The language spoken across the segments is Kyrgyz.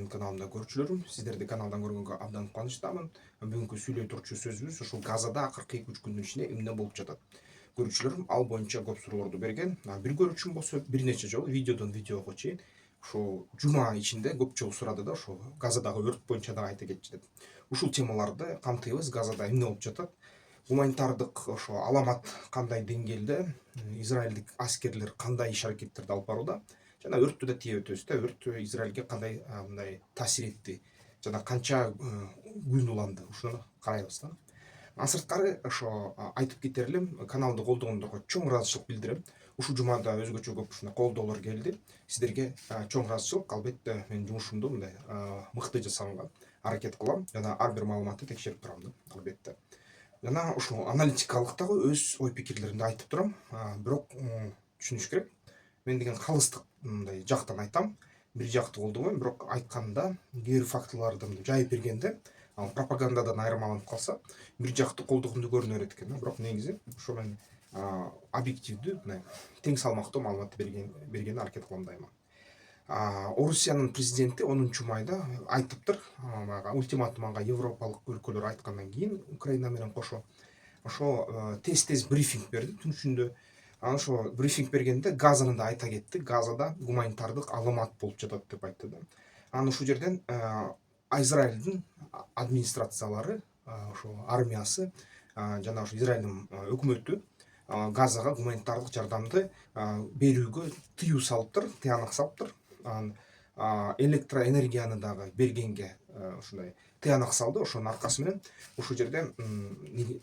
каналымда көрүүчүлөрүм, сиздерди каналдан көргөнгө абдан кубанычтамын. Бүгүнкү сүйлөй турчу сөзүбүз ушул Газада акыркы 2-3 күндүн ичинде эмне болуп жатат. Көрүүчүлөрүм ал боюнча көп суроолорду берген. Бир көрүүчүм болсо бир нече жолу видеодон видеого чейин ушул жума ичинде көп жолу сурады да, ушул Газадагы өрт боюнча дагы айта кетчи деп. Ушул темаларды камтыйбыз. Газада эмне болуп жатат? Гуманитардык ошо аламат кандай деңгээлде, израилдик аскерлер кандай иш-аракеттерди алып барууда, жана өрттү да тие өтөбүз да. Өрт Израилге кандай мындай таасир этти жана канча күн уланды, ушуну карайбыз да. Сырткары ошо айтып кетер элем, каналды колдогондорго чоң ыраазычылык билдирем. Ушул жумада өзгөчө көп ушундай колдоолор келди. Сиздерге чоң ыраазычылык. Албетте мен жумушумду мындай мыкты жасаганга аракет кылам жана ар бир маалыматты текшерип турам да, албетте. Жана ушул аналитикалык дагы өз ой пикирлеримди айтып турам. Бирок түшүнүш керек, мен деген калыстык мындай жактан айтам, бир жакты колдобойм, бирок айтканда кээ бир фактыларды жайып бергенде ал пропагандадан айырмаланып калса, бир жакты колдогондой көрүнө берет экен. Бирок негизи ошо мен объективдүү, мындай тең салмактуу маалымат бергенге аракет кылам дайыма. Орусиянын президенти 10-майда айтыптыр, баягы ультиматумга европалык өлкөлөр айткандан кийин, Украина менен кошо ошо тез брифинг берди түн ичинде. Анан ошо брифинг бергенде Газаны да айта кетти. Газада гуманитардык аламат болуп жатат деп айтты да. Анан ушул жерден Израилдин администрациялары, ошо армиясы жана ошо Израилдин өкмөтү Газага гуманитардык жардамды берүүгө тыюу салыптыр, тыянак салыптыр. Анан электроэнергияны дагы бергенге ушундай тыянак салды. Ошонун аркасы менен ушул жерде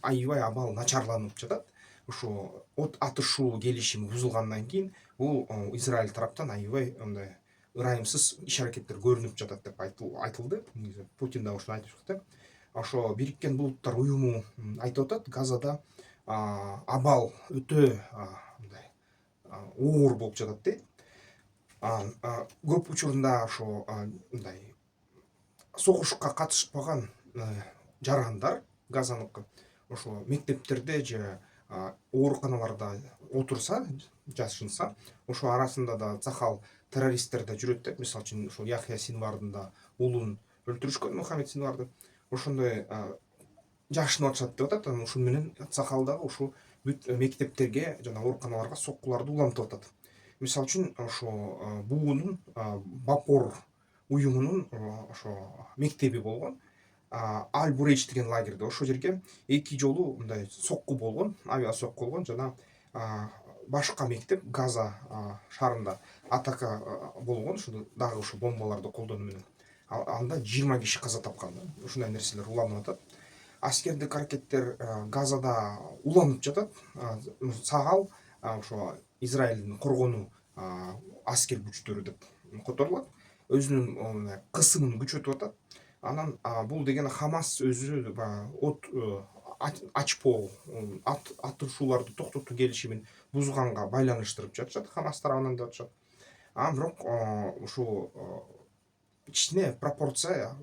аябай абал начарланып жатат. Ошо от атышуу келишими бузулгандан кийин бул Израиль тараптан аябай мындай ырайымсыз иш-аракеттер көрүнүп жатат деп айтылды. Путин да ушуну айтып чыкты. Ошо Бириккен Буттар уюму айтып атат, Газада абал өтө мындай оор болуп жатат дейт. Көп учурунда ошо мындай согушка катышпаган жарандар Газаныкы ошо мектептерде же ооруканаларда отурса, жашынса, ошо арасында да цахал террористтер да жүрөт деп. Мисалы үчүн ушул Яхья Синвардын да уулун өлтүрүшкөн, Мухаммед Синварды. Ошондой жашынып атышат деп атат. Анан ушун менен цахал дагы ушул бүт мектептерге жана ооруканаларга соккуларды улантып атат. Мисалы үчүн ошо буунун Бапор уюмунун ошо мектеби болгон, Аль-Бурейч деген лагерде. Ошол жерге 2 жолу мындай сокку болгон, авиа сокку болгон жана башка мектеп Газа шаарында атака болгон, ушул дагы ушул бомбаларды колдонуу менен. Анда 20 киши каза тапкан. Ушундай нерселер уланып атат. Аскердик аракеттер Газада уланып жатат. Сагал ошо Израилдин коргонуу аскер күчтөрү деп которулат. Өзүнүн кысымын күчөтүп атат. Анан бул деген Хамас өзү от ачпоо, атышууларды токтотуу келишимин бузганга байланыштырып жатышат Хамас тарабынан деп атышат. Бирок ушул кичине пропорция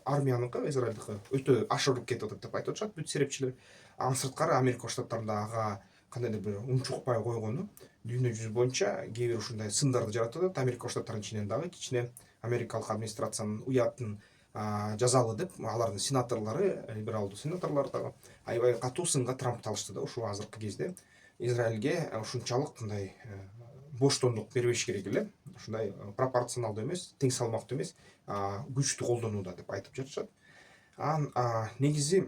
армияныкы, Израилдики өтө ашырылып кетип атат деп айтып атышат бүт серепчилер. Сырткары Америка Штаттарында ага кандайдыр бир унчукпай койгону дүйнө жүзү боюнча кээ бир ушундай сындарды жаратып атат. Америка Штаттарынын ичинен дагы кичине америкалык администрациянын уятын жазалы деп алардын сенаторлору, либералдуу сенаторлор дагы аябай катуу сынга Трампты алышты да. Ушул азыркы кезде Израилге ушунчалык мындай боштондук бербеш керек эле. Ушундай пропорционалдуу эмес, тең салмактуу эмес, күчтү колдонууда деп айтып жатышат. Анан негизи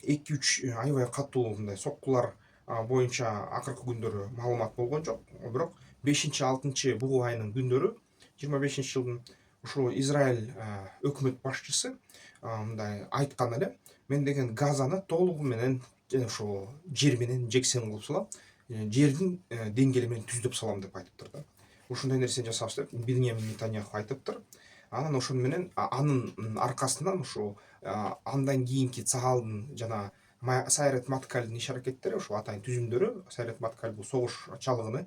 2-3 аябай катуу мындай соккулар боюнча акыркы күндөрү маалымат болгон жок. Бирок 5-6 бугу айынын күндөрү 25-жылдын ушул Израиль өкмөт башчысы мындай айткан эле, мен деген Газаны толугу менен ошо жер менен жексен кылып салам, жердин деңгээли менен түздөп салам деп айтыптыр да. Ушундай нерсени жасабыз деп Биньямин Нетаньяху айтыптыр. Анан ошону менен анын аркасынан ушул андан кийинки Цахалдын жана Сайрет Маткальдын иш-аракеттери, ошо атайын түзүмдөрү, Сайрет Маткаль бул согуш чалыгыны,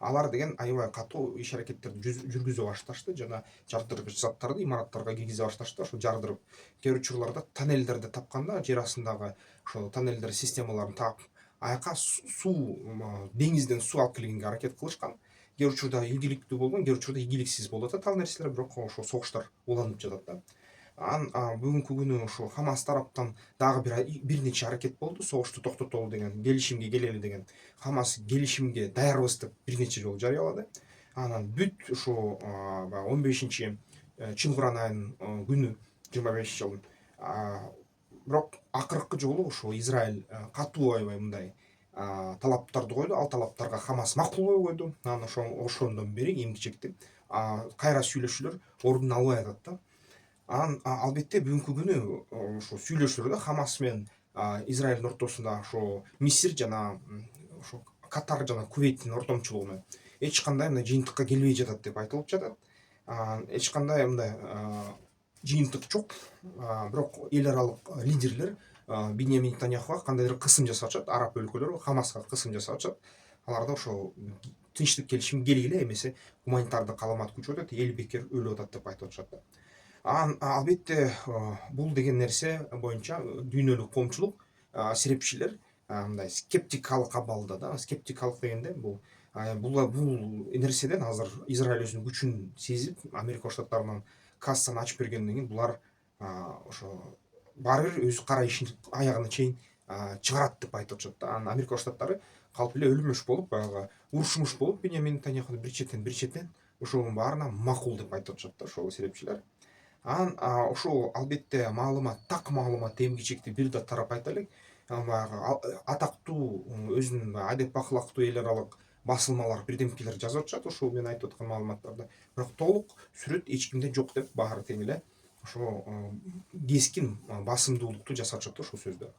алар деген аябай катуу иш-аракеттерди жүргүзө башташты жана жардыргыч заттарды имараттарга киргизе башташты. Ошо жардырып, кээ бир учурларда тоннелдерди тапканда, жер астындагы ошо тоннелдер системаларын таап, аяка суу, деңизден суу алып келгенге аракет кылышкан. кээ учурда ийгиликтүү болгон, кээ учурда ийгиликсиз болот да, тал нерселер, бирок ошо согуштар уланып жатат да. Бүгүнкү күнү ушу Хамас тараптан дагы бир нече аракет болду согушту токтотолу деген, келишимге келели деген. Хамас келишимге даярбыз деп бир нече жолу жарыялады. Анан бүт ушу баягы 15 Чынгыран айынын күнү, 25 жылдын. Бирок акыркы жолу ошо Израиль катуу аябай мындай талаптарды койду. Ал талаптарга Хамас макулбой койду. Анан ошондон бери кийин-кечектеп кайра сүйлөшүүлөр ордун албай атат да. Анан албетте бүгүнкү күнү ошо сүйлөшүүлөрдө Хамас менен Израилдин ортосунда ошо Мисир жана ошо Катар жана Кувейттин ортомчулугу менен эч кандай мындай жыйынтыкка келбей жатат деп айтылып жатат. Эч кандай мындай жыйынтык жок. Бирок эл аралык лидерлер Биньямин Нетаньяхуга кандайдыр кысым жасап атышат, араб өлкөлөрү Хамаска кысым жасап атышат. Алар да ошо тынчтык келишимге келгиле, эмесе гуманитардык каламат күчөтөт, эл бекер өлүп атат деп айтып атышат да. Албетте бул деген нерсе боюнча дүйнөлүк коомчулук, серепчилер мындай скептикалык абалда да. Скептикалык дегенде бул нерседен азыр Израиль өзүнүн күчүн сезип, Америка Штаттарынан кассаны ачып бергенден кийин булар ошо баары бир өз кара ишин аягына чейин чыгарат деп айтып атышат да. Анан Америка Штаттары калп эле өлүмүш болуп, баягы урушмуш болуп, Биньямин Нетаньяхуну бир четен ошонун баарына макул деп айтып атышат да ошол серепчилер. Анан ошол албетте маалымат, так маалымат эми-кечекти бир да тарап айта элек. Баягы атактуу өзүнүн адеп акылактуу эл аралык басылмалар, бирдемкелер жазып атышат ошол мен айтып аткан маалыматтарды. Бирок толук сүрөт эч кимде жок деп баары тең эле ошо кескин басымдуулукту жасап атышат ошол сөздө.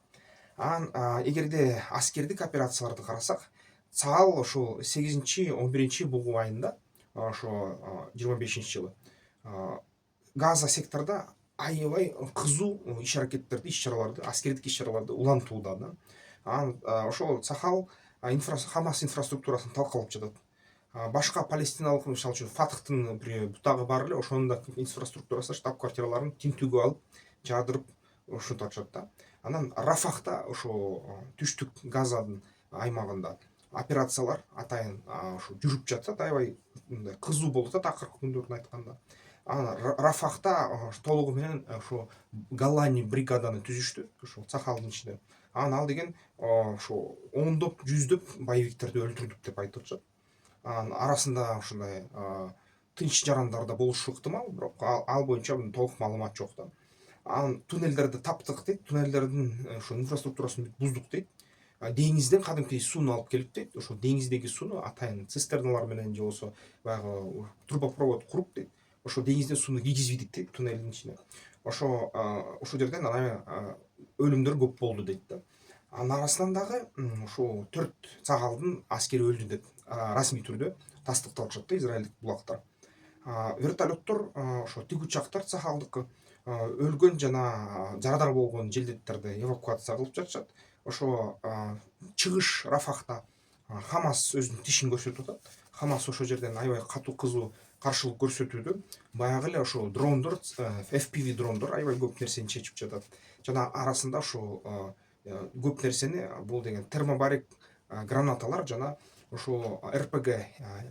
Анан эгерде аскердик операцияларды карасак, цаал ошол 8-11 бугу айында, ошо 25 жылы Газа секторда аябай кызуу иш-аракеттерди, иш-чараларды, аскердик иш-чараларды улантууда да. Анан ошол Сахал Хамас инфраструктурасын талкалап жатат. Башка палестиналык, мисалы үчүн Фатхтын бир бутагы бар эле, ошонун да инфраструктурасы, штаб-квартираларын тинтүүгө алып, жаадырып ушинтип атышат да. Анан Рафахта, ошо түштүк Газанын аймагында операциялар атайын ушу жүрүп жатат, аябай мындай кызуу болуп атат акыркы күндөрдүн айтканда. Анан Рафахта толугу менен ошо Голлани бригаданы түзүштү, ошо Сахалдын ичинде. Анан ал деген ошо ондоп, жүздөп боевиктерди өлтүрдүк деп айтып атышат. Анан арасында ушундай тынч жарандар да болушу ыктымал, бирок ал боюнча толук маалымат жок да. Анан туннелдерди таптык дейт, туннелдердин ошо инфраструктурасын буздук дейт. Деңизден кадимкидей сууну алып келип дейт. Ошо деңиздеги сууну атайын цистерналар менен же болбосо баягы трубопровод куруп дейт. Ошо деңизден сууну кийгизбедик дейт туннелдин ичине. Ошол жерден өлүмдөр көп болду дейт да. Анын арасынан дагы ушул 4 Сахалдын аскери өлдү деп расмий түрдө тастыктап атышат да израилдик булактар. Вертолеттор, ошо тик учактар Сахалдыкы өлгөн жана жарадар болгон желдеттерди эвакуация кылып жатышат. Ошо чыгыш Рафахта Хамас өзүнүн тишин көрсөтүп атат. Хамас ошол жерден аябай катуу кызуу каршылык көрсөтүүдө. Баягы эле ошо дрондор, FPV дрондор аябай көп нерсени чечип жатат. Жана арасында ошо көп нерсени бул деген термобарик гранаталар жана ошо РПГ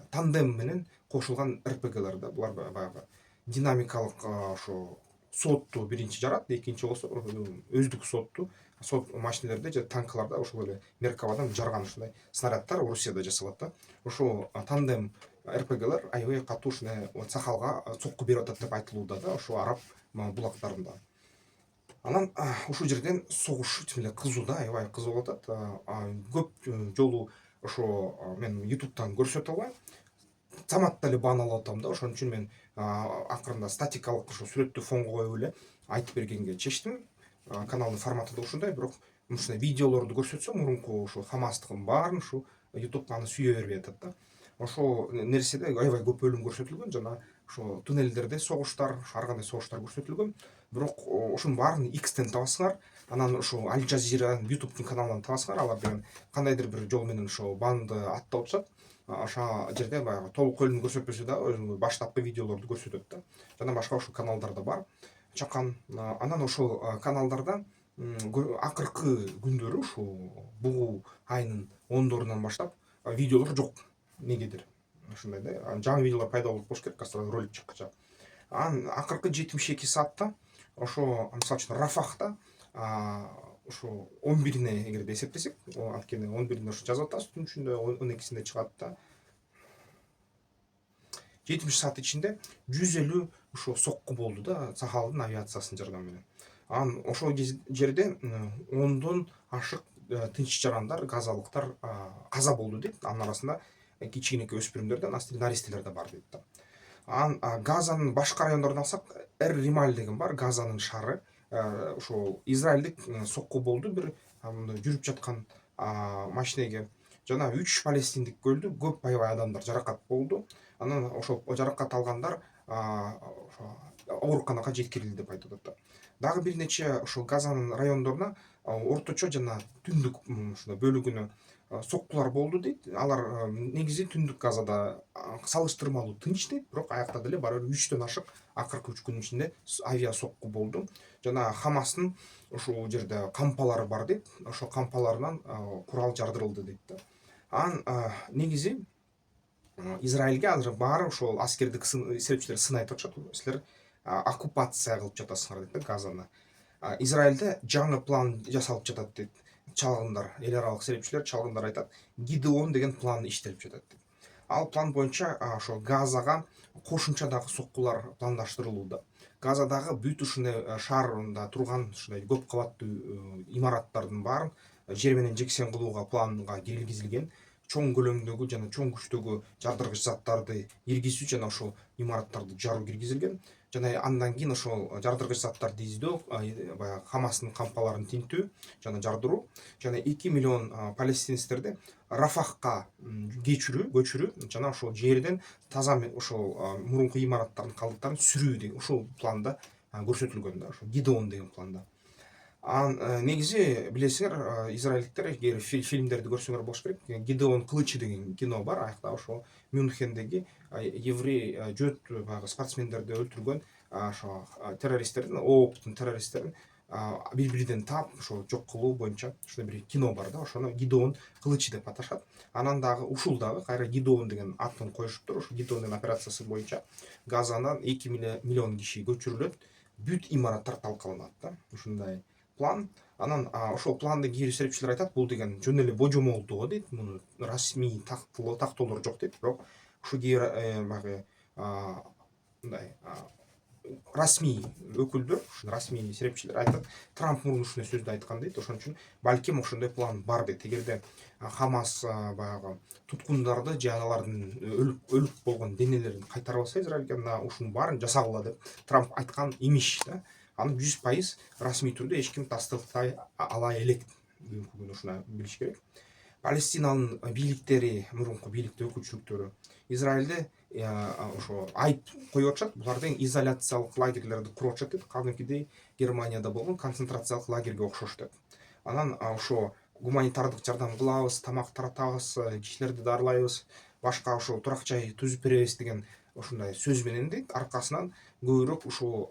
тандем менен кошулган РПГлер да. Булар баягы динамикалык ошо соотту биринчи жарат, экинчи болсо өздүк сот машинелерде же танкыларда ошол эле Меркавадан жарган ушундай снаряддар Орусияда жасалат да. Ошол тандем РПГлер аябай катуу ушундай Сахалга сокку берип атат деп айтылууда да, ошо араб булактарында. Анан ушул жерден согуш тим эле кызуу да, аябай кызуу болуп атат. Көп жолу ошо мен YouTube'тан көрсөтө албайм. Заматта эле бааналап атам да, ошон үчүн мен акырында статикалык ошо сүрөттү фонго коюп эле айтып бергенге чечтим. Каналдын форматы да ушундай, бирок ушундай видеолорду көрсөтсөм, мурунку ошо Хамастыкын баарын ушу YouTube аны сүйө бербей атат да. Ошол нерседе аябай көп өлүм көрсөтүлгөн жана ошо туннелдерде согуштар, ар кандай согуштар көрсөтүлгөн. Бирок ошонун баарын X'тен табасыңар. Анан ошо Аль Жазира YouTube'дун каналынан табасыңар. Алар деген кандайдыр бир жол менен ошо банды аттап атышат. Ошол жерде баягы толук өлүм көрсөтпөсө да өзүнүн баштапкы видеолорду көрсөтөт да. Жана башка ошол каналдарда бар. Чакан. Анан ошол каналдарда акыркы күндөрү ушул бугу айынын 10дорунан баштап видеолор жок. Негедир. ушундай да. Жаңы видеолор пайда болуп болуш керек, қазір ролик чыккыча. Анан акыркы 72 саатта ошо мисалы үчүн Рафахта ошо 11-ине эгерде эсептесек, анткени 11-inde ошо жазып атабыз, түн ичинде 12-синде чыгат да. 70 саат ичинде 150 ошо сокку болду да, Сахалдын авиациясынын жардамы менен. Анан ошол жерде 10дон ашык тынч жарандар, газалыктар каза болду дейт. Анын арасында кичинекей өспүрүмдөр да, наристелер да бар дейт да. Анан Газанын башка райондорун алсак, Рималь деген бар, Газанын шаары. Ошол израилдик сокку болду бир жүрүп жаткан машинеге. Жана 3 палестиндик өлдү, көп аябай адамдар жаракат болду. Анан ошол жаракат алгандар ооруканага жеткирилди деп айтып атат да. Дагы бир нече ошол Газанын райондоруна орточо жана түндүк ушундай бөлүгүнө соккулар болду дейт. Алар негизи түндүк Газада салыштырмалуу тынч дейт, бирок аякта деле барыбыр 3төн ашык акыркы 3 күнүн ичинде авиа сокку болду. Жана Хамастын ушул жерде кампалары бар дейт. Ошол кампаларынан курал жардырылды дейт да. Анан негизи Израилге азыр баары ошол аскердик серепчилер сын айтып атышат. Силер оккупация кылып жатасыңар дейт да Газаны. Израилде жаңы план жасалып жатат дейт. Чалгындар, эл аралык серепчилер, чалгындар айтат, Гидеон деген план иштелип жатат дейт. Ал план боюнча ошо Газага кошумча дагы соккулар пландаштырылууда. Газадагы бүт ушундай шаарында турган ушундай көп кабаттуу имараттардын баарын жер менен жексен кылууга планга киргизилген. Чоң көлөмдөгү жана чоң күчтөгү жардыргыч заттарды иргизүү жана ошол имараттарды жаруу киргизилген. Жана андан кийин ошол жардыргыч заттарды издөө, баягы Хамастын кампаларын тинтүү жана жардыруу, жана 2 миллион палестинецтерди Рафахка көчүрүү жана ошол жерден таза ошол мурунку имараттардын калдыктарын сүрүү деген ушул планда көрсөтүлгөн да, ошо Гидеон деген планда. Анан негизи билесиңер, израилдиктер эгер фильмдерди көрсөңөр болуш керек. Гидеон кылычы деген кино бар. Аякта ошол Мюнхендеги еврей жөт баягы спортсмендерди өлтүргөн ошо террористтердин, ооптун террористтерин бири-биринен таап ошо жок кылуу боюнча ушундай бир кино бар да. Ошону Гидеон кылычы деп аташат. Анан дагы ушул дагы кайра Гидеон деген атын коюшуптур. Ошо Гидеондун операциясы боюнча Газанан 2 миллион киши көчүрүлөт, бүт имараттар талкаланат да. Ушундай план. Анан ошол планды кээ бир серепчилер айтат, бул деген жөн эле божомолдоо дейт. Муну расмий тактоолор жок дейт, бирок ушу кээ бир баягы мындай расмий өкүлдөр, расмий серепчилер айтат, Трамп мурун ушундай сөздү айткан дейт. Ошон үчүн балким ошондой план бар дейт. Эгерде Хамас баягы туткундарды же алардын өлүп болгон денелерин кайтарып алса Израилге, ушунун баарын жасагыла деп Трамп айткан имиш да. Аны 100% расмий түрдө эч ким тастыктай ала элек. Бүгүнкү күнү ушуну билиш керек. Палестинанын бийликтери, мурунку бийликте өкүлчүлүктөрү Израилде ошо айып коюп атышат. Булар тең изоляциялык лагерлерди куруп атышат дейт. Кадимкидей Германияда болгон концентрациялык лагерге окшош деп. Анан ошо гуманитардык жардам кылабыз, тамак таратабыз, кишилерди дарылайбыз, башка ошо турак жай түзүп беребиз деген ушундай сөз менен дейт. Аркасынан көбүрөөк ушул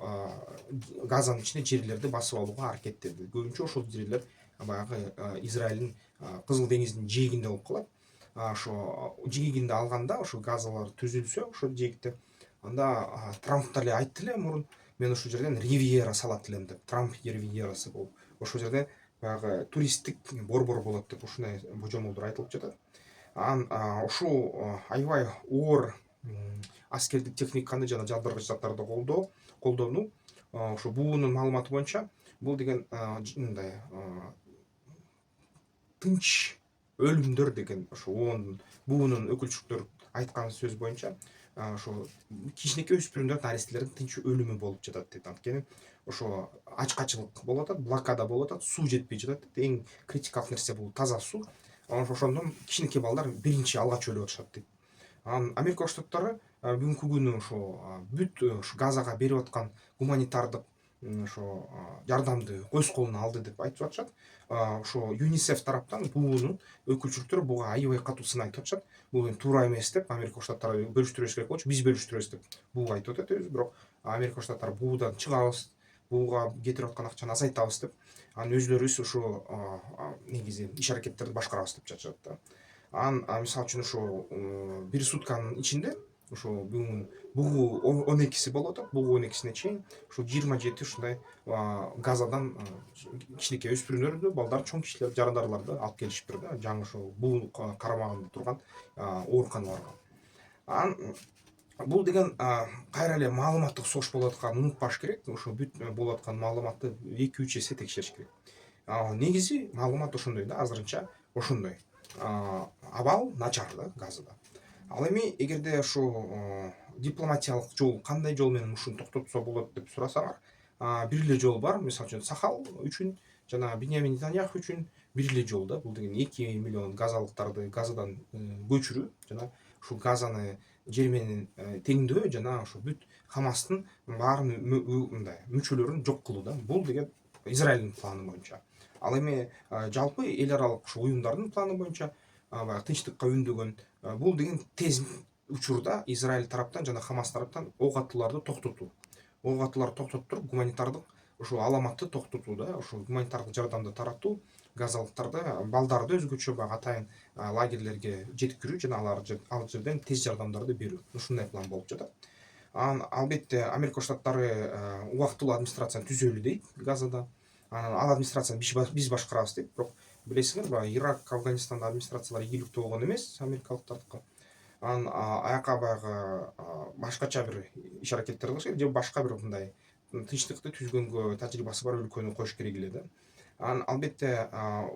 Газанын ичинде жерлерди басып алууга аракеттенди. Көбүнчө ошол жерлер баягы Израилдин Кызыл деңиздин жээгинде болуп калат. Ошо жээгинде алганда, ошо Газалар түзүлсө, ошол жээгде, анда Трамп деле айтты эле мурун, мен ушул жерден ривьера салат элем деп. Трамп ривьерасы болуп, ошол жерде баягы туристтик борбор болот деп ушундай божомолдор айтылып жатат. Анан ушул аябай оор аскердик техниканы жана жардыргыч заттарды колдонуу, ошо буунун маалыматы боюнча, бул деген мындай тынч өлүмдөр деген ошо ООНдун буунун өкүлчүлүктөр айткан сөз боюнча ошо кичинекей өспүрүмдөр, наристелердин тынч өлүмү болуп жатат дейт. Анткени ошо ачкачылык болуп атат, блокада болуп атат, суу жетпей жатат дейт. Эң критикалык нерсе бул таза суу. Ошондон кичинекей балдар биринчи алгач өлүп атышат дейт. Анан Америка Штаттары бүгүнкү күнү ошо бүт Газага берип аткан гуманитардык ошо жардамды өз колуна алды деп айтып атышат. Ошо ЮНИСЕФ тараптан буунун өкүлчүлүктөрү буга аябай катуу сын айтып атышат. Бул эми туура эмес деп, Америка Штаттары бөлүштүрүш керек болчу, биз бөлүштүрөбүз деп буу айтып атат. Бирок Америка Штаттары буудан чыгабыз, бууга кетирип аткан акчаны азайтабыз деп, анан өзлөрүбүз ушу негизи иш аракеттерди башкарабыз деп жатышат да. анан мисалы үчүн ошо бир сутканын ичинде ошо бүгүн бугу 12 болуп атат, бугу 12-сине чейин ушул 27 ушундай газадан кичинекей өспүрүмдөрдү, балдар, чоң кишилер, жарандарларды алып келишиптир да, жаңы ошо буу карамагында турган ооруканаларга. Анан бул деген кайра эле маалыматтык согуш болуп атканын унутпаш керек. Ошо бүт болуп аткан маалыматты 2-3 эсе текшериш керек. Негизи маалымат ошондой да, азырынча ошондой. Абал начар да, газда. Ал эми эгерде ошо дипломатиялык жол, кандай жол менен ушуну токтотсо болот деп сурасаңар, бир эле жол бар. Мисалы үчүн Сахал үчүн жана Биньямин Нетаньяху үчүн бир эле жол да. Бул деген 2 миллион газалыктарды Газадан көчүрүү жана ушул Газаны жер менен теңдөө жана ошо бүт Хамастын баарын мындай мүчөлөрүн жок кылуу да. Бул деген Израилдин планы боюнча. Ал эми жалпы эл аралык ушу уюмдардын планы боюнча баягы тынчтыкка үндөгөн бул деген тез учурда Израиль тараптан жана Хамас тараптан ок атууларды токтотуу. Ок атууларды токтотуп туруп гуманитардык ошо аламатты токтотуу да, ошо гуманитардык жардамды таратуу, газалыктарды, балдарды өзгөчө баягы атайын лагерлерге жеткирүү жана ал жерден тез жардамдарды берүү. Ушундай план болуп жатат. Анан албетте Америка Штаттары убактылуу администрацияны түзөлү дейт Газада. Анан ал администрацияны биз башкарабыз дейт. Бирок билесиңер, баягы Ирак, Афганистанда администрациялар ийгиликтүү болгон эмес америкалыктардыкы. Анан аяка баягы башкача бир иш аракеттер кылыш керек, же башка бир мындай тынчтыкты түзгөнгө тажрыйбасы бар өлкөнү коюш керек эле да. Анан албетте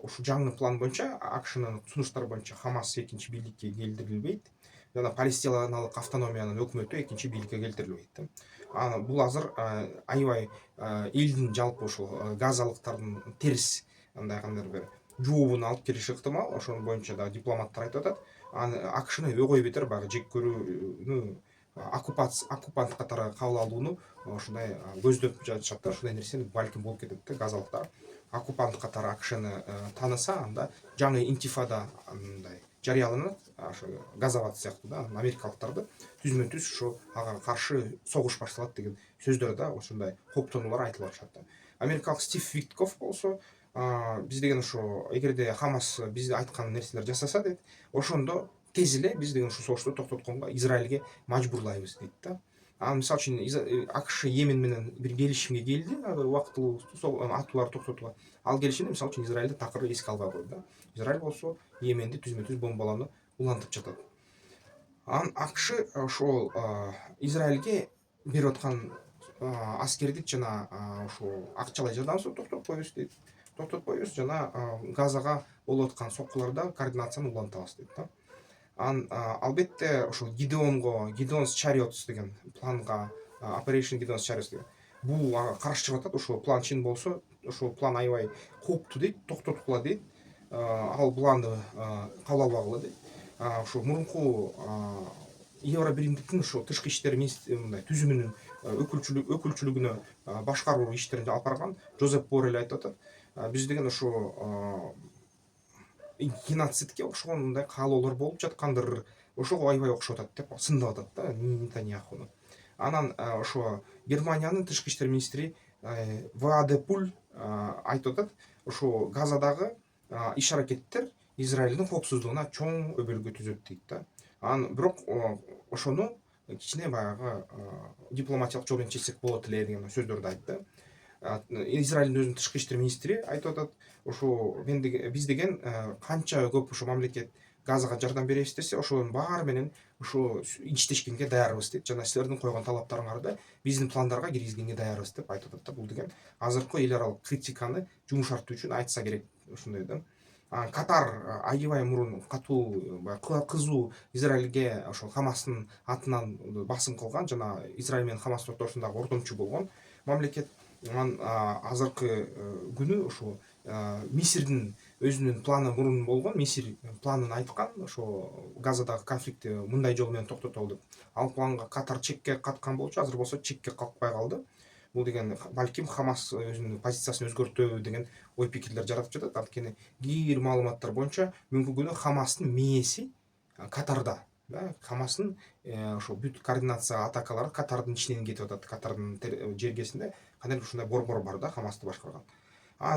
ушул жаңы план боюнча АКШнын сунуштары боюнча Хамас экинчи бийликке келтирилбейт жана Палестиналык автономиянын өкмөтү экинчи бийликке келтирилбейт да. Анан бул азыр аябай элдин жалпы ушул газалыктардын терс андай кандайдыр бир жообуна алып келиши ыктымал. Ошон боюнча да дипломаттар айтып атат. АКШны өгөй бетер баягы жек көрүүнү, оккупант катары кабыл алууну ушундай көздөп жатышат да. Ушундай нерсе балким болуп кетет да. Газалыктар оккупант катары АКШны тааныса, анда жаңы интифада мындай жарыяланат, ошо газават сыяктуу да. Америкалыктарды түзмө түз ошо ага каршы согуш башталат деген сөздөр да, ошондой кооптонуулар айтылып атышат да. Америкалык Стив Витков болсо биз деген ошо эгерде Хамас биз айткан нерселерди жасаса дейт, ошондо тез эле биз деген ушул согушту токтотконго Израилге мажбурлайбыз дейт да. Анан мисалы үчүн АКШ Йемен менен бир келишимге келди, убактылуу атууларды токтотууга. Ал келишимде мисалы үчүн Израилди такыр эске албай койду да. Израиль болсо Йеменди түзмө түз бомбалоону улантып жатат. Анан АКШ ошол Израилге берип аткан аскердик жана ошол акчалай жардамды токтотпойбуз дейт. Токтотпойбуз жана Газага болуп аткан соккуларда координацияны улантабыз дейт да. Анан албетте ошол Гидеонс Chariots деген планга, Operation Gideon's Chariots деген бул каршы чыгып атат. Ошол план чын болсо, ошол план аябай кооптуу дейт, токтоткула дейт. Ал планды кабыл албагыла дейт. Ошо мурунку Евробиримдиктин ошо тышкы иштер мындай түзүмүнүн өкүлчүлүгүнө башкаруу иштерин алып барган Жозеп Боррелл айтып атат. Биз деген ошо геноцидке окшогон мындай каалоолор болуп жаткандыр, ошого аябай окшоп атат деп сындап атат да Нетаньяхуну. Анан ошо Германиянын тышкы иштер министри Вадепуль айтып атат, ошо Газадагы иш аракеттер Израилдин коопсуздугуна чоң өбөлгө түзөт дейт да. Анан бирок ошону кичине баягы дипломатиялык жол менен чечсек болот эле деген сөздөрдү айтты. Израилдин өзүнүн тышкы иштер министри айтып атат, ошо биз деген канча көп ошо мамлекет Газага жардам беребиз десе, ошонун баары менен ошо иштешкенге даярбыз дейт жана силердин койгон талаптарыңарды биздин пландарга киргизгенге даярбыз деп айтып атат да. Бул деген азыркы эл аралык критиканы жумшартуу үчүн айтса керек ушундай да. Катар аябай мурун катуу, кызуу Израилге ошол Хамастын атынан басым кылган жана Израиль менен Хамас ортосундагы ортомчу болгон мамлекет. Анан азыркы күнү ошо Мисирдин өзүнүн планы мурун болгон, Мисир планын айткан, ошо Газадагы конфликтти мындай жол менен токтотолу деп. Ал планга Катар чекке каткан болчу, азыр болсо чекке какпай калды. Бул деген балким Хамас өзүнүн позициясын өзгөртөбү деген ой пикирлер жаратып жатат. Анткени кээ бир маалыматтар боюнча мүмкүн күнү Хамастын мээси Катарда да. Хамастын ошо бүт координация атакалары Катардын ичинен кетип атат. Катардын жергесинде кандайдыр ушундай борбор бар да, Хамасты башкарган.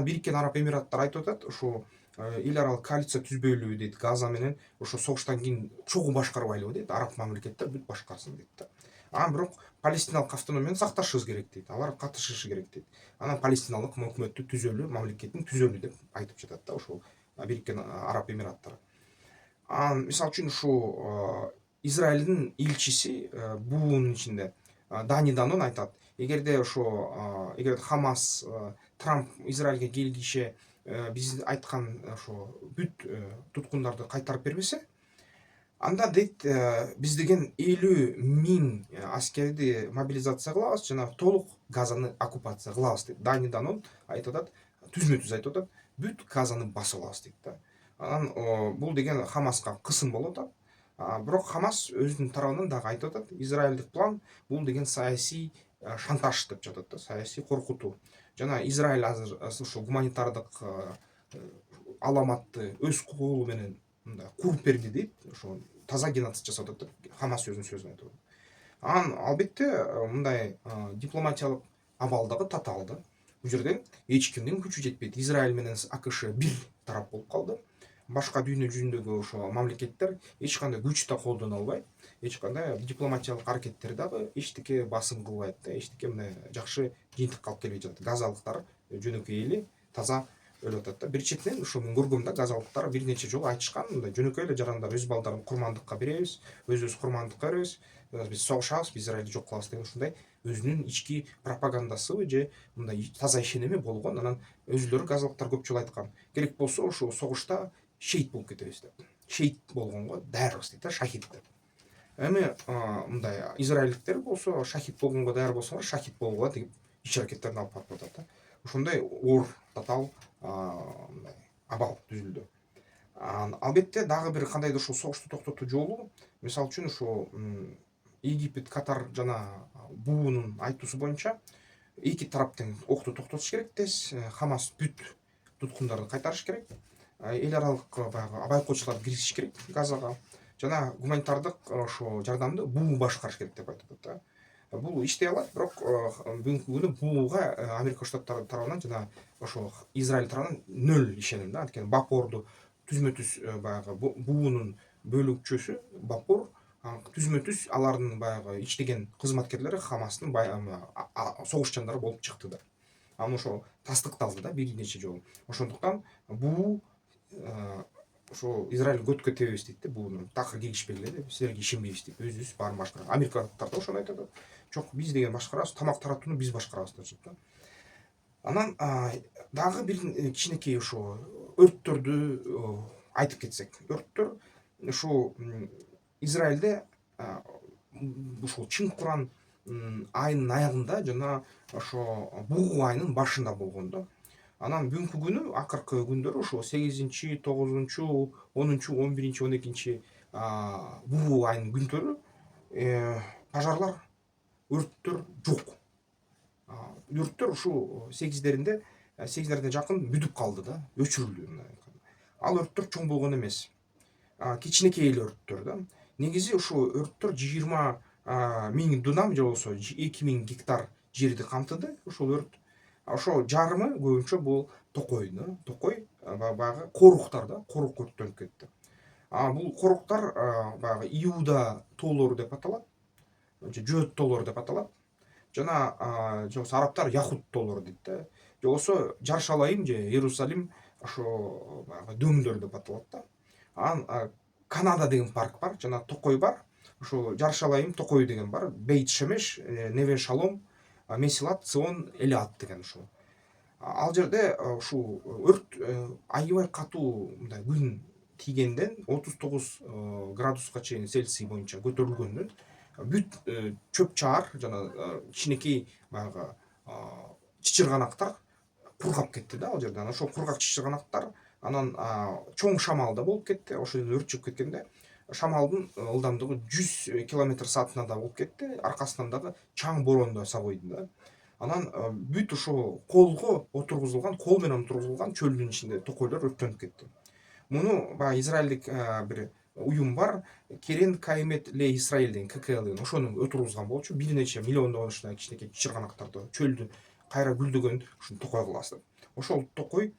Бириккен Араб Эмираттары айтып атат, ушул эл аралык коалиция түзбөйлүбү дейт, Газа менен ошо согуштан кийин чогуу башкарбайлыбы дейт, араб мамлекеттер бүт башкарсын дейт да. Анан бирок палестиналык автономияны сакташыбыз керек дейт, алар катышышы керек дейт. Анан палестиналык өкмөттү түзөлү, мамлекетин түзөлү деп айтып жатат да ошол Бириккен Араб Эмираттары. Анан мисалы үчүн ушу Израилдин элчиси буунун ичинде Дани Данон айтат, эгерде ошо эгер Хамас Трамп Израилге келгише биз айткан ошо бүт туткундарды кайтарып бербесе, анда дейт биз деген 50.000 аскерди мобилизация кылабыз жана толук Газаны оккупация кылабыз дейт. Дани Данон айтып атат, түзмө түз айтып атат, бүт Газаны басып алабыз дейт да. Анан бул деген Хамаска кысым болуп атат. Бирок Хамас өзүнүн тарабынан дагы айтып атат, израилдик план бул деген саясий шантаж деп жатат да, саясий коркутуу. Жана Израиль азыр ушул гуманитардык аламатты өз колу менен мындай куруп берди дейт, ошо таза геноцид жасап атат деп Хамас өзүнүн сөзүн айтып атат. Анан албетте мындай дипломатиялык абал дагы татаал да. Бул жерде эч кимдин күчү жетпейт. Израиль менен АКШ бир тарап болуп калды. Башка дүйнө жүзүндөгү ошо мамлекеттер эч кандай күч да колдоно албайт, эч кандай дипломатиялык аракеттер дагы эчтеке басым кылбайт да, эчтеке мындай жакшы жыйынтыкка алып келбей жатат. Газалыктар жөнөкөй эле таза өлүп атат да. Бир четинен ошо мен көргөм да, газалыктар бир нече жолу айтышкан, мындай жөнөкөй эле жарандар өз балдарын курмандыкка беребиз, өзүбүз курмандыкка беребиз, биз согушабыз, биз Израилди жок кылабыз деген ушундай өзүнүн ички пропагандасыбы же мындай таза ишенеми болгон. Анан өзүлөрү газалыктар көп жолу айткан, керек болсо ошол согушта шейит болуп кетебиз деп. Шейит болгонго даярбыз дейт да, шахид деп. Эми мындай израилдиктер болсо шахид болгонго даяр болсоңор шахид болгула деп иш аракеттерин алып барып атат да. Ошондой оор татаал мындай абал түзүлдү. Албетте дагы бир кандайдыр ушул согушту токтотуу жолу, мисалы үчүн ушул Египет, Катар жана буунун айтуусу боюнча эки тарап тең окту токтотуш керек тез, Хамас бүт туткундарды кайтарыш керек, эл аралык баягы байкоочуларды киргизиш керек Газага, жана гуманитардык ошо жардамды буу башкарыш керек деп айтып атат да. Бул иштей алат, бирок бүгүнкү күнү бууга Америка Штаттары тарабынан жана ошо Израиль тарабынан нөл ишеним да. Анткени Бапорду түзмө түз баягы буунун бөлүкчөсү Бапор түзмө түз алардын баягы иштеген кызматкерлери Хамастын согушчандары болуп чыкты да. Анан ошо тастыкталды да бир нече жолу. Ошондуктан буу ошо Израиль көткө тебебиз дейт да, бууну такыр киргизбегиле деп, силерге ишенбейбиз дейт, өзүбүз баарын башкарабыз. Америкалыктар да ошону айтып атат. Жок, биз деген башкарабыз, тамак таратууну биз башкарабыз деп жатат да. Анан дагы бир кичинекей ошо өрттөрдү айтып кетсек. Өрттөр ушул Израилде ушул Чың Куран айынын аягында жана ошо буу айынын башында болгон да. Анан бүгүнкү күнү акыркы күндөрү ошо 8-9, 10, 11, 12 буу айынын күндөрү пожарлар, өрттөр жок. Өрттөр ушул 8-дерине жакын бүтүп калды да, өчүрүлдү. Ал өрттөр чоң болгон эмес, кичинекей эле өрттөр да. Негизи ушул өрттөр 20.000 дунам же болбосо 2.000 гектар жерди камтыды ушул өрт. Ошо жарымы көбүнчө бул токой да. Токой баягы коруктар да, корук өрттөнүп кетти. Бул коруктар баягы Иуда тоолору деп аталат, же Жөөт тоолору деп аталат. Жана же болбосо арабтар Яхуд тоолору дейт да. Же болбосо Жаршалайым же Иерусалим ошо баягы дөңдөр деп аталат да. Анан Канада деген парк бар, жана Токой бар. Ошо Жаршалайым, Токой деген бар. Бейт Шемеш, Неве Шалом, Месилат, Цион, Элиат деген ушул. Ал жерде ушул өрт аябай катуу мындай күн тийгенден 39 градуска чейин Цельсий боюнча көтөрүлгөндөн бүт чөп чаар жана кичинекей баягы чычырганактар кургап кетти да ал жерде. Анан ошол кургак чычырганактар анан чоң шамал да болуп кетти. Ошол жерде өрт чыгып кеткенде шамалдын ылдамдыгы 100 км/саатына да болуп кетти. Аркасынан дагы чаң борон да сабойду да. Анан бүт ошол колго отургузулган, кол менен отургузулган чөлдүн ичинде токойлор өрттөнүп кетти. Муну баягы израилдик бир уюм бар, Керен Каймет Ле Израиль деген ККЛ деген ошону отургузган болчу. Бир нече миллиондогон ушундай кичинекей чычырганактарды чөлдү кайра гүлдөгөн ушуну токой кылабыз деп. Ошол токой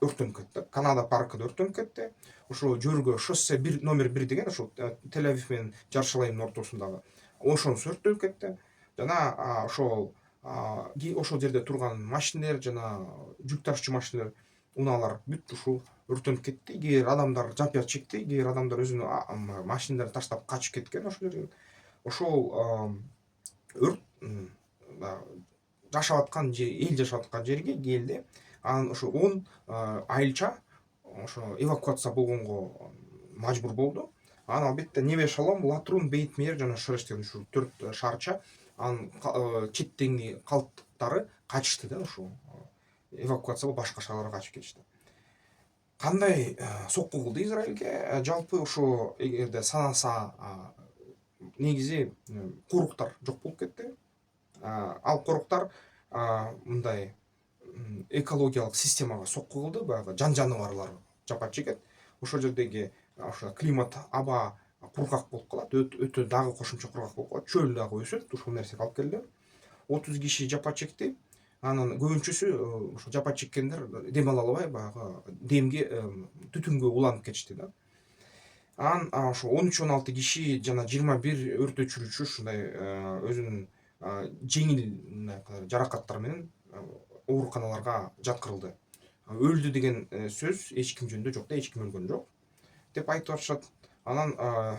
өрттөнүп кетти. Канада паркында өрттөнүп кетти. Ошо жөргө шоссе номер 1 деген ошо Тель-Авив менен Жаршалайымдын ортосундагы ошонусу өрттөнүп кетти. Жана ошол ошол жерде турган машинелер жана жүк ташуучу машинелер, унаалар бүт ушул өрттөнүп кетти. Кээ бир адамдар жапия чекти, кээ бир адамдар өзүнүн машиналарын таштап качып кеткен ошол жерден. Ошол өрт жашап аткан эл жашап аткан жерге келди. Анан ошо 10 айылча ошо эвакуация болгонго мажбур болду. Анан албетте Неве Шалом, Латрун, Бейтмейер жана Шреш деген ушул 4 шаарча анын четтеги калдыктары качышты да, ошо эвакуация болуп башка шаарларга качып кетишти. Кандай сокку кылды Израилге? Жалпы ошо эгерде санаса негизи коруктар жок болуп кетти. Ал коруктар мындай экологиялык системага сокку кылды, баягы жан жаныбарлар жапа чегет. Ошол жердеги ошо климат, аба кургак болуп калат, өтө дагы кошумча кургак болуп калат, чөл дагы өсөт. Ушул нерсеге алып келди. 30 киши жапа чекти. Анын көбүнчөсү ошо жапа чеккендер дем ала албай баягы демге, түтүнгө уланып кетишти да. Анан ошо 13-16 киши жана 21 өрт өчүрүүчү ушундай өзүнүн жеңил жаракаттар менен ооруканаларга жаткырылды. Өлдү деген сөз эч ким жөнүндө жок да, эч ким өлгөн жок деп айтып атышат. Анан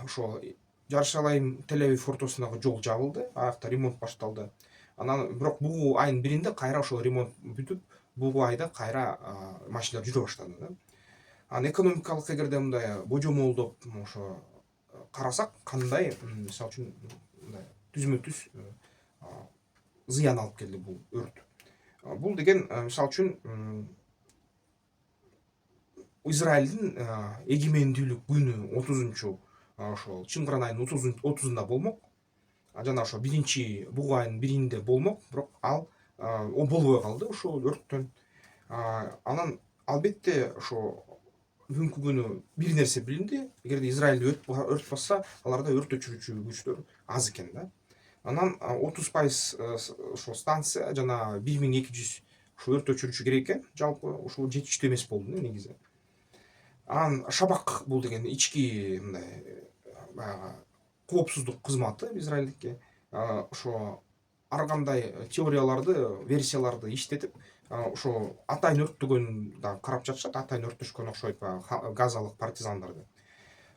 ошо Жаршалайым Тель-Авив ортосундагы жол жабылды, аякта ремонт башталды. Анан бирок бугу айынын биринде кайра ошол ремонт бүтүп, бугу айда кайра машиналар жүрө баштады да. Анан экономикалык эгерде мындай божомолдоп ошо карасак, кандай мисалы үчүн мындай түзмө-түз зыян алып келди бул өрт. Бул деген мисалы үчүн Израилдин эгемендүүлүк күнү 30 ошол Чыңгыран айынын 30-ында болмок. Жана ошо биринчи бугу айынын биринде болмок, бирок ал болбой калды ошол өрттөн. Анан албетте ошо бүгүнкү күнү бир нерсе билинди. Эгерде Израилде өрт басса, аларда өрт өчүрүүчү күчтөр аз экен да. Анан 30% ошо станция жана 1200 ошо өрт өчүрүүчү керек экен. Жалпы ушул жетиштүү эмес болду негизи. Анан Шабак бул деген ички мындай баягы коопсуздук кызматы Израилдики. Ошо ар кандай теорияларды, версияларды иштетип, ошо атайын өрттөгөн дагы карап жатышат. Атайын өрттөшкөн окшойт баягы газалык партизандар деп.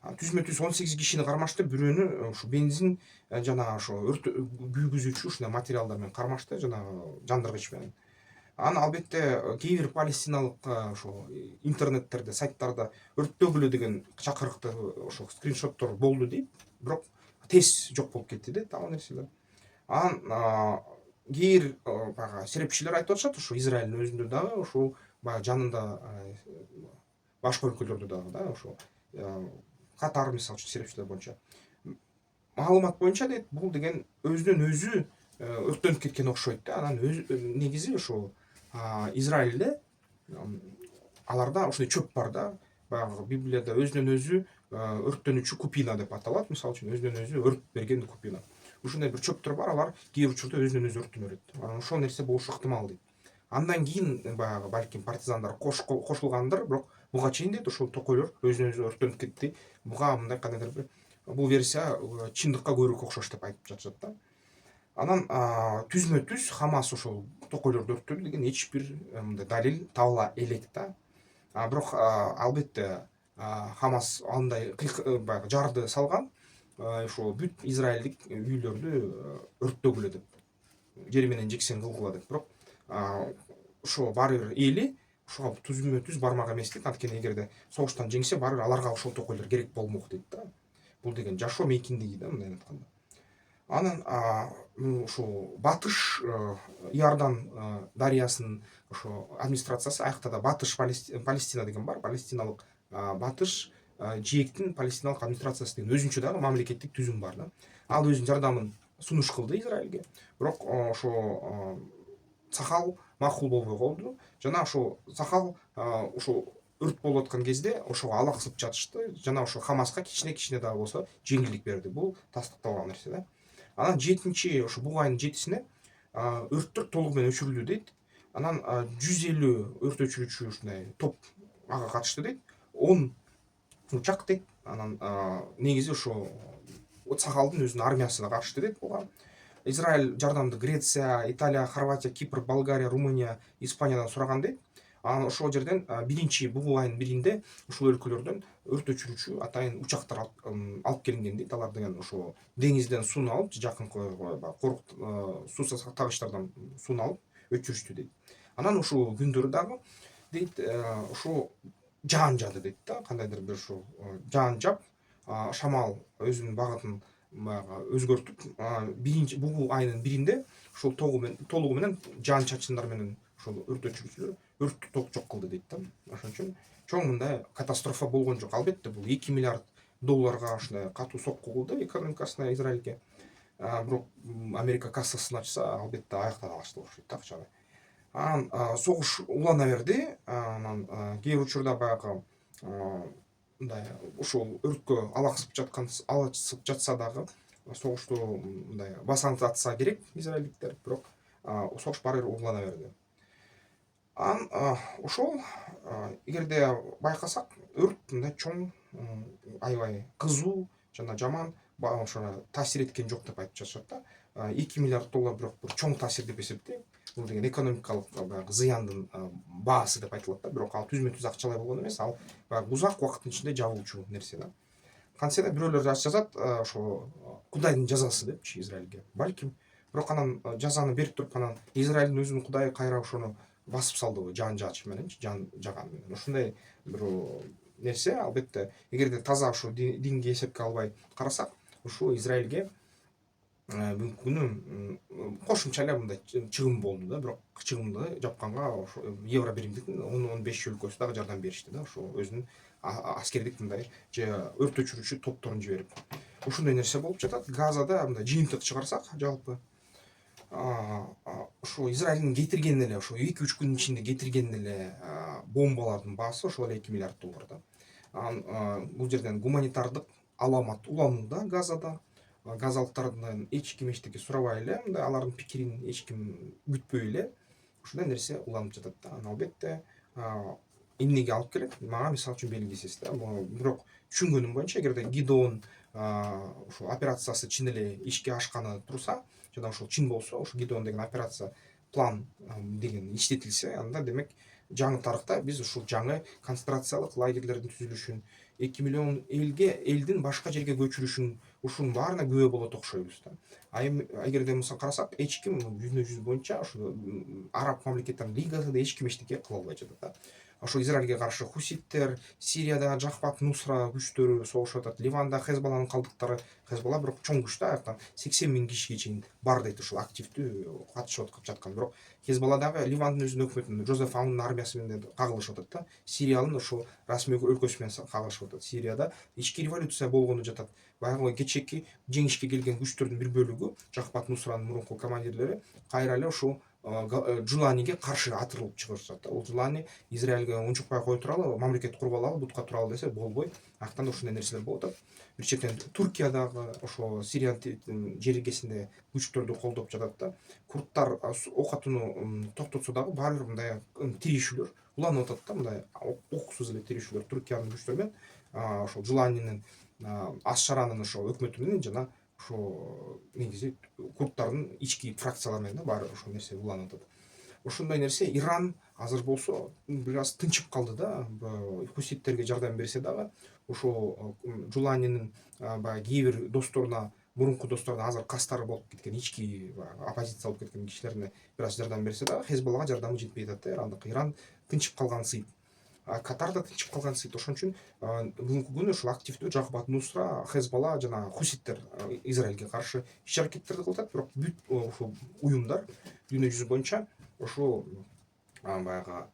Түзмө-түз 18 кишини кармашты, бирөөнү ушу бензин жана ошо өрт күйгүзүүчү ушундай материалдар менен кармашты, жана жандыргыч менен. Анан албетте кээ бир палестиналык ошо интернеттерде, сайттарда өрттөгүлө деген чакырыкты ошо скриншоттор болду дейт, бирок тез жок болуп кетти да ал нерселер. Анан кээ бир баягы серепчилер айтып атышат, ошо Израилдин өзүндө дагы ушул баягы жанында башка өлкөлөрдө дагы да, ошо Катар мисалы үчүн серепчилер боюнча. Маалымат боюнча дейт, бул деген өзүнөн өзү өрттөнүп кеткен окшойт да. Анан негизи ошо Израилде аларда ошондой чөп бар да, баягы Библияда өзүнөн өзү өрттөнүүчү купина деп аталат. Мисалы үчүн өзүнөн өзү өрт берген купина. Ушундай бир чөптөр бар, алар кээ бир учурда өзүнөн өзү өрттөнө берет. Анан ошол нерсе болушу ыктымал дейт. Андан кийин баягы балким партизандар кошулгандыр, бирок буга чейин дейт ошол токойлор өзүнөн өзү өрттөнүп кетти. Буга мындай кандайдыр бир бул версия чындыкка көбүрөөк окшош деп айтып жатышат да. Анан түзмө-түз Хамас ошол токойлорду өрттөдү деген эч бир мындай далил табыла элек да. Бирок албетте Хамас андай баягы жарды салган, ошо бүт израилдик үйлөрдү өрттөгүлө деп, жери менен жексен кылгыла деп. Бирок ошо баары бир эли ошого түзмө-түз бармак эмес дейт. Анткени эгерде согуштан жеңсе, баары бир аларга ошол токойлор керек болмок дейт да. Бул деген жашоо мейкиндиги да, мындай айтканда. Анан ушул Батыш Иордан дарыясынын ошо администрациясы, аякта да Батыш Палестина деген бар, палестиналык Батыш жээктин палестиналык администрациясы деген өзүнчө дагы мамлекеттик түзүм бар да. Ал өзүнүн жардамын сунуш кылды Израилге, бирок ошо Цахал макул болбой калды. Жана ошо Цахал ошо өрт болуп аткан кезде ошого алаксып жатышты, жана ошо Хамаска кичине дагы болсо жеңилдик берди. Бул тастыкталган нерсе да. Анан 7-ошо бугу айынын 7-сине өрттөр толугу менен өчүрүлдү дейт. Анан 150 өрт өчүрүүчү ушундай топ ага катышты дейт. 10 учак дейт. Анан негизи ошо сакалдын өзүнүн армиясы да катышты дейт буга. Израиль жардамды Греция, Италия, Хорватия, Кипр, Болгария, Румыния, Испаниядан сураган дейт. Анан ошол жерден биринчи бугул айынын биринде ушул өлкөлөрдөн өрт өчүрүүчү атайын учактар алып келинген дейт. Алар деген ошо деңизден сууну алып, жакынкы суу тагычтардан сууну алып өчүрүштү дейт. Анан ушул күндөрү дагы дейт ушул жаан жаады дейт да, кандайдыр бир ушул жаан жаап, шамал өзүнүн багытын баягы өзгөртүп, биринчи бугул айынын биринде ушул толугу менен жаан чачындар менен ошол өрт өчүрүүчүлөр өрттү жок кылды дейт да. Ошон үчүн чоң мындай катастрофа болгон жок. Албетте бул 2 миллиард долларга ушундай катуу сокку кылды экономикасына, Израилге. Бирок Америка кассасын ачса, албетте аяктата алышты окшойт да акчаны. Анан согуш улана берди. Анан кээ бир учурда баягы мындай ушул өрткө алысып жатса дагы согушту мындай басаңдатса керек израилдиктер, бирок согуш баары бир улана берди. Анан ошол эгерде байкасак, өрт мындай чоң, аябай кызуу жана жаман ошо таасир эткен жок деп айтып жатышат да. 2 миллиард доллар бирок бир чоң таасир деп эсептейм. Бул деген экономикалык баягы зыяндын баасы деп айтылат да. Бирок ал түзмө түз акчалай болгон эмес, ал баягы узак убакыттын ичинде жабылуучу нерсе да. Кантсе да бирөөлөр жазат ошо Кудайдын жазасы депчи Израилге. Балким. Бирок анан жазаны берип туруп, анан Израилдин өзүнүн Кудайы кайра ошону басып салдыбы жаан жаачы мененчи, жаан жаган менен. Ушундай бир нерсе. Албетте эгерде таза ушу динги эсепке албай карасак, ушул Израилге бүгүнкү күнү кошумча эле мындай чыгым болду да. Бирок чыгымды жапканга ошо Евро биримдиктин 10-15 өлкөсү дагы жардам беришти да. Ошо өзүнүн аскердик мындай же өрт өчүрүүчү топторун жиберип. Ушундай нерсе болуп жатат. Газада мындай жыйынтык чыгарсак, жалпы ошо Израилдин кетирген эле ошо 2-3 күндүн ичинде кетирген эле бомбалардын баасы ошол эле 2 миллиард доллар да. Анан бул жерден гуманитардык аламат уланууда Газада. Газалыктардан эч ким эчтеке сурабай эле, мындай алардын пикирин эч ким күтпөй эле ушундай нерсе уланып жатат да. Анан албетте эмнеге алып келет? Мага мисалы үчүн белгисиз да. Бирок түшүнгөнүм боюнча, эгерде Гидеон ушул операциясы чын эле ишке ашканы турса, жана ошол чын болсо, ошо Гидеон деген операция план деген иштетилсе, анда демек жаңы тарыхта биз ушул жаңы концентрациялык лагерлердин түзүлүшүн, 2 миллион элдин башка жерге көчүрүшүн, ушунун баарына күбө болот окшойбуз да. Эми эгерде мисалы карасак, эч ким жүзүнө жүз боюнча ошо араб мамлекеттеринин лигасы да эч ким эчтеке кыла албай жатат да. Ошо Израилге каршы хуситтер, Сирияда Жахбат Нусра күчтөрү согушуп атат. Ливанда Хезбалланын калдыктары, Хезбалла бирок чоң күч да, аяктан 80 000 кишиге чейин бар дейт ушул активдүү катышып жаткан. Бирок Хезбалла дагы Ливандын өзүнүн өкмөтүнүн Жозеф Аунун армиясы менен кагылышып атат да. Сириянын ошол расмий өлкөсү менен кагылышып атат. Сирияда ички революция болгону жатат. Баягы кечээки жеңишке келген күчтөрдүн бир бөлүгү, Жахбат Нусранын мурунку командирлери кайра эле ушул Жуланиге каршы атырылып чыгышат да. Ол Жулани Израилге унчукпай кое туралы, мамлекет куруп алалы, бутка туралы десе болбой. Аяктан ушундай нерселер болуп атат. Бир чектен Туркия дагы ошо Сириянын жер эгесинде күчтөрдү колдоп жатат да. Курдтар ок атууну токтотсо дагы баары бир мындай тирешүүлөр уланып атат да, мындай оксуз эле тирешүүлөр Туркиянын күчтөрү менен ошол Жуланинин Аш-Шаранын ошо өкмөтү менен жана ошо негизи курдтардын ички фракциялары менен да баары ошол нерсе уланып атат. Ошондой нерсе. Иран азыр болсо бир аз тынчып калды да. Хуситтерге жардам берсе дагы ошол Жуланинин баягы кээ бир досторуна, мурунку досторуна азыр кастары болуп кеткен, ички оппозиция болуп кеткен кишилерине бир аз жардам берсе дагы Хезбаллага жардамы жетпей атат да. Иран тынчып калган сыйт. Катар да тынчып калган сыйт. Ошон үчүн бүгүнкү күнү ушул активдүү Жахбат Нусра, Хезбалла жана хуситтер Израилге каршы иш-аракеттерди кылып атат. Бирок бүт ушул уюмдар дүйнө жүзү боюнча ушул баягы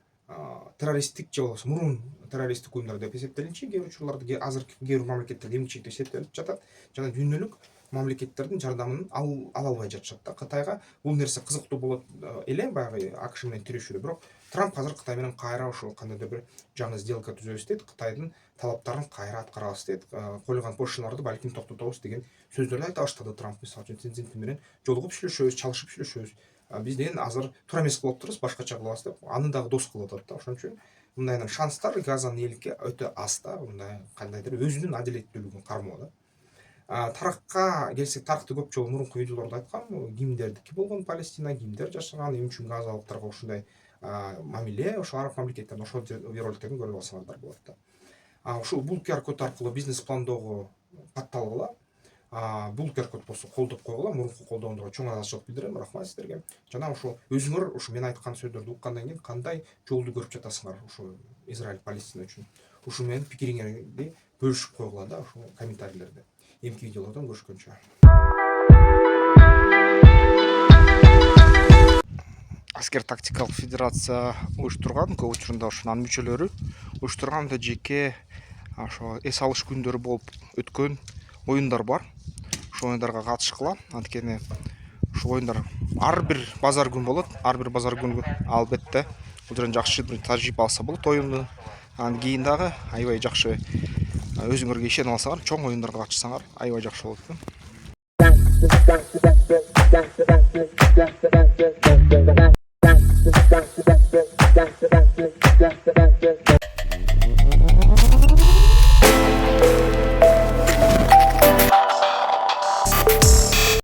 террористтик же болбосо мурун террористтик уюмдар деп эсептелинчи. Кээ бир учурларда азыркы кээ бир мамлекеттерде эмгичектүү эсептелип жатат жана дүйнөлүк мамлекеттердин жардамын ала албай жатышат да. Кытайга бул нерсе кызыктуу болот эле, баягы АКШ менен тирешүүдө. Бирок Трамп азыр Кытай менен кайра ошол кандайдыр бир жаңы сделка түзөбүз дейт. Кытайдын талаптарын кайра аткарабыз дейт. Коюлган пошлиналарды балким токтотобуз деген сөздөрдү айта баштады Трамп. Мисалы үчүн Си Цзиньпин менен жолугуп сүйлөшөбүз, чалышып сүйлөшөбүз. бизден азыр туура эмес кылып атабыз, башкача кылабыз деп аны дагы дос кылып атат да. Ошон үчүн мындайынан шанстар Газанын эликке өтө аз да, мындай кандайдыр өзүнүн адилеттүүлүгүн кармоо да. Таракка келсек, таракты көп жолу мурунку видеолордо айткам, кимдердики болгон Палестина, кимдер жашаган, эмне үчүн газалыктарга ушундай мамиле, ошо араб мамлекеттерин, ошол видеороликтерин көрүп алсаңардар болот да. Ушул бул QR код аркылуу бизнес пландоого катталгыла. Бул QR код болсо колдоп койгула. Мурунку колдоондорго чоң ыраазычылык билдирем. Рахмат сиздерге. Жана ошо өзүңөр ушу мен айткан сөздөрдү уккандан кийин кандай жолду көрүп жатасыңар ушу Израиль Палестина үчүн? Ушу менен пикириңерди бөлүшүп койгула да, ушу комментарийлерде. Эмки видеолордон көрүшкөнчө. Аскер тактикалык федерация уюштурган, көп учурунда ошонун мүчөлөрү уюштурган да жеке ошо эс алыш күндөрү болуп өткөн оюндар бар. Ошо оюндарга катышкыла. Анткени ушул оюндар ар бир базар күн болот. Ар бир базар күнү албетте бул жерден жакшы бир тажрыйба алса болот оюнду. Андан кийин дагы аябай жакшы өзүңөргө ишенип алсаңар, чоң оюндарга катышсаңар аябай жакшы болот да.